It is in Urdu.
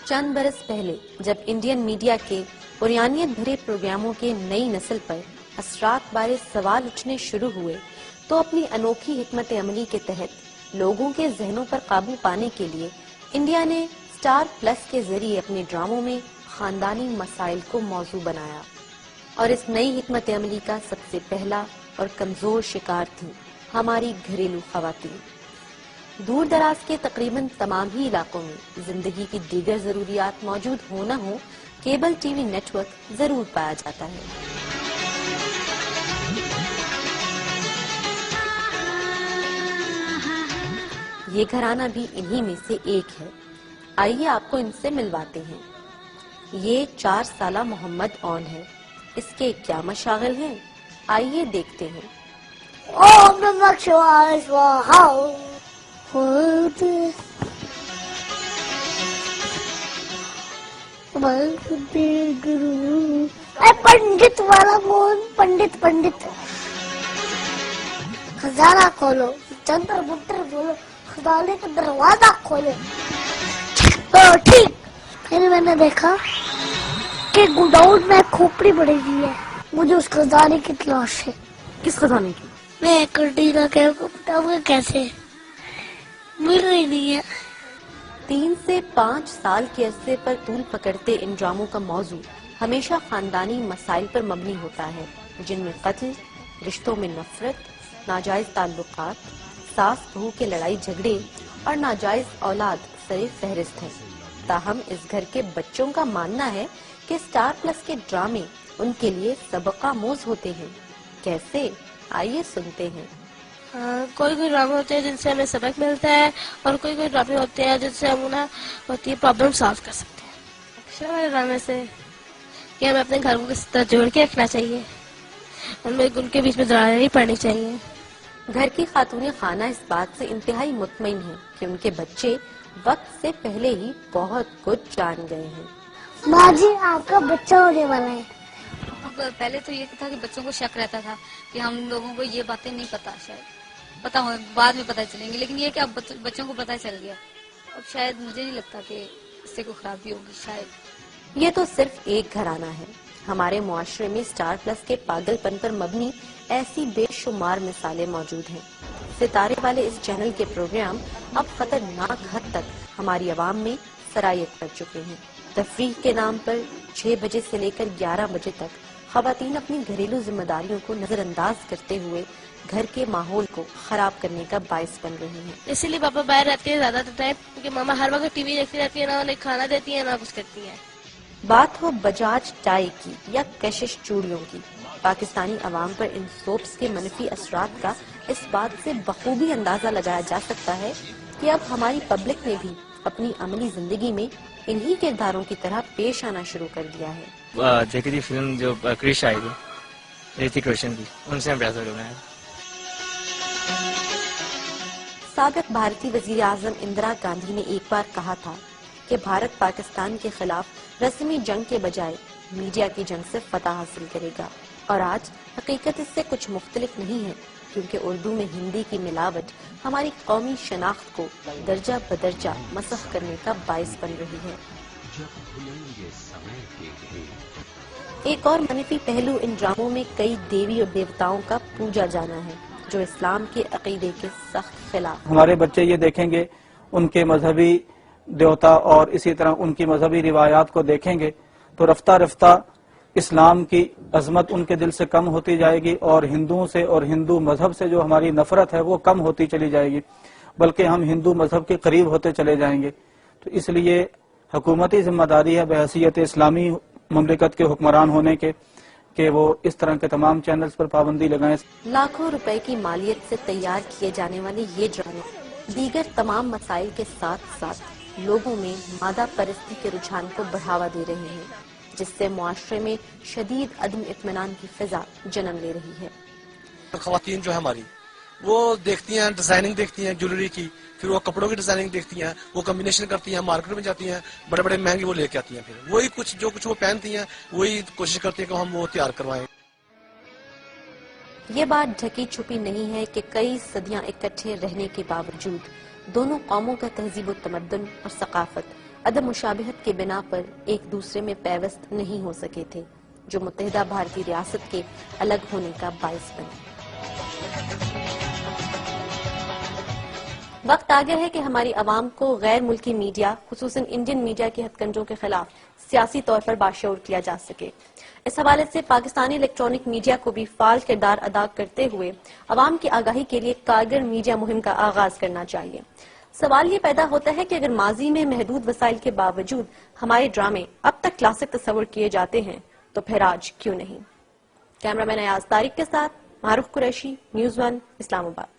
چند برس پہلے جب انڈین میڈیا کے عریانیت بھرے پروگراموں کے نئی نسل پر اثرات بارے سوال اٹھنے شروع ہوئے تو اپنی انوکھی حکمت عملی کے تحت لوگوں کے ذہنوں پر قابو پانے کے لیے انڈیا نے اسٹار پلس کے ذریعے اپنے ڈراموں میں خاندانی مسائل کو موضوع بنایا، اور اس نئی حکمت عملی کا سب سے پہلا اور کمزور شکار تھی ہماری گھریلو خواتین۔ دور دراز کے تقریباً تمام ہی علاقوں میں زندگی کی دیگر ضروریات موجود ہو نہ ہو، cable TV network ضرور پایا جاتا ہے۔ یہ گھرانہ بھی انہی میں سے ایک ہے، آئیے آپ کو ان سے ملواتے ہیں۔ یہ 4 سالہ محمد اون ہے، اس کے کیا مشاغل ہیں آئیے دیکھتے ہیں۔ اوم نمہ شیوائے سواہا۔ پنڈت والا مون، پنڈت خزانہ کھولو، چندر منتر بولو، خزانے کا دروازہ کھولو۔ ٹھیک، پھر میں نے دیکھا کہ گوڈاؤن میں کھوپڑی پڑی ہوئی ہے، مجھے اس خزانے کی تلاش ہے۔ کس خزانے کی؟ میں کنٹینا بتاؤں کیسے، مل رہی نہیں ہے۔ 3 سے 5 سال کے عرصے پر طول پکڑتے ان ڈراموں کا موضوع ہمیشہ خاندانی مسائل پر مبنی ہوتا ہے، جن میں قتل، رشتوں میں نفرت، ناجائز تعلقات، ساس بہو کے لڑائی جھگڑے اور ناجائز اولاد سر فہرست ہے۔ تاہم اس گھر کے بچوں کا ماننا ہے کہ اسٹار پلس کے ڈرامے ان کے لیے سبق آموز ہوتے ہیں۔ کیسے؟ آئیے سنتے ہیں۔ کوئی ڈرامے ہوتے ہیں جن سے ہمیں سبق ملتا ہے، اور کوئی ڈرامے ہوتے ہیں جن سے ہم ہوتی ہے پرابلم سالو کر سکتے ہیں۔ اکثر والے ڈرامے سے کہ ہمیں اپنے گھر کو کس طرح جوڑ کے رکھنا چاہیے، ہمیں ان کے بیچ میں دراریں نہیں پڑنی چاہیے۔ گھر کی خاتون خانہ اس بات سے انتہائی مطمئن ہے کہ ان کے بچے وقت سے پہلے ہی بہت کچھ جان گئے ہیں۔ ماں جی، آپ کا بچہ ہونے والا ہے۔ پہلے تو یہ تھا کہ بچوں کو شک رہتا تھا کہ ہم لوگوں کو یہ باتیں نہیں پتا، شاید پتا ہو بعد میں پتہ چلیں گی، لیکن یہ کہ اب بچوں کو پتہ چل گیا۔ اب شاید مجھے نہیں لگتا کہ اس سے کوئی خرابی ہوگی شاید۔ یہ تو صرف ایک گھرانہ ہے، ہمارے معاشرے میں اسٹار پلس کے پاگل پن پر مبنی ایسی بے شمار مثالیں موجود ہیں۔ ستارے والے اس چینل کے پروگرام اب خطرناک حد تک ہماری عوام میں سرایت کر چکے ہیں۔ تفریح کے نام پر 6 بجے سے لے کر 11 بجے تک خواتین اپنی گھریلو ذمہ داریوں کو نظر انداز کرتے ہوئے گھر کے ماحول کو خراب کرنے کا باعث بن رہی ہیں۔ اسی لیے پاپا باہر رہتے ہیں زیادہ ٹائم، کیونکہ ماما ہر وقت ٹی وی دیکھتی رہتی ہے، نہ انہیں کھانا دیتی ہے نہ کچھ کرتی ہے۔ بات ہو بجاج ٹائی کی یا کشش چوڑیوں کی، پاکستانی عوام پر ان سوپس کے منفی اثرات کا اس بات سے بخوبی اندازہ لگایا جا سکتا ہے کہ اب ہماری پبلک نے بھی اپنی عملی زندگی میں انہی کرداروں کی طرح پیش آنا شروع کر دیا ہے۔ دیکھی تھی فلم جو کرش آئی تھی ریتک روشن کی، ان سے ہم پیسہ ڈھونڈا ہے۔ سابق بھارتی وزیر اعظم اندرا گاندھی نے ایک بار کہا تھا کہ بھارت پاکستان کے خلاف رسمی جنگ کے بجائے میڈیا کی جنگ سے فتح حاصل کرے گا، اور آج حقیقت اس سے کچھ مختلف نہیں ہے، کیونکہ اردو میں ہندی کی ملاوٹ ہماری قومی شناخت کو درجہ بدرجہ مسخ کرنے کا باعث بن رہی ہے۔ ایک اور منفی پہلو ان ڈراموں میں کئی دیوی اور دیوتاؤں کا پوجا جانا ہے، جو اسلام کے عقیدے کے سخت خلاف۔ ہمارے بچے یہ دیکھیں گے، ان کے مذہبی دیوتا اور اسی طرح ان کی مذہبی روایات کو دیکھیں گے تو رفتہ رفتہ اسلام کی عظمت ان کے دل سے کم ہوتی جائے گی، اور ہندوؤں سے اور ہندو مذہب سے جو ہماری نفرت ہے وہ کم ہوتی چلی جائے گی، بلکہ ہم ہندو مذہب کے قریب ہوتے چلے جائیں گے۔ تو اس لیے حکومتی ذمہ داری ہے بحیثیت اسلامی مملکت کے حکمران ہونے کے کہ وہ اس طرح کے تمام چینلز پر پابندی لگائیں۔ لاکھوں روپے کی مالیت سے تیار کیے جانے والے یہ ڈرامے دیگر تمام مسائل کے ساتھ ساتھ لوگوں میں مادہ پرستی کے رجحان کو بڑھاوا دے رہے ہیں، جس سے معاشرے میں شدید عدم اطمینان کی فضا جنم لے رہی ہے۔ خواتین جو ہے ہماری وہ دیکھتی ہیں، ڈیزائننگ دیکھتی ہیں جویلری کی، پھر وہ کپڑوں کی ڈیزائننگ دیکھتی ہیں، وہ کمبینیشن کرتی ہیں، مارکیٹ میں جاتی ہیں، بڑے بڑے مہنگے وہ لے کے آتی ہیں، پھر وہی جو کچھ وہ پہنتی ہیں وہی کوشش کرتی ہیں کہ ہم وہ تیار کروائیں۔ یہ بات ڈھکی چھپی نہیں ہے کہ کئی صدیاں اکٹھے رہنے کے باوجود دونوں قوموں کا تہذیب و تمدن اور ثقافت عدم مشابہت کے بنا پر ایک دوسرے میں پیوست نہیں ہو سکے تھے، جو متحدہ بھارتی ریاست کے الگ ہونے کا باعث بنے۔ وقت آ گیا ہے کہ ہماری عوام کو غیر ملکی میڈیا، خصوصاً انڈین میڈیا کے ہتھ کنڈوں کے خلاف سیاسی طور پر باشعور کیا جا سکے۔ اس حوالے سے پاکستانی الیکٹرانک میڈیا کو بھی فعال کردار ادا کرتے ہوئے عوام کی آگاہی کے لیے کارگر میڈیا مہم کا آغاز کرنا چاہیے۔ سوال یہ پیدا ہوتا ہے کہ اگر ماضی میں محدود وسائل کے باوجود ہمارے ڈرامے اب تک کلاسک تصور کیے جاتے ہیں تو پھر آج کیوں نہیں؟ کیمرہ مین ایاز طارق کے ساتھ معروف قریشی، نیوز 1، اسلام آباد۔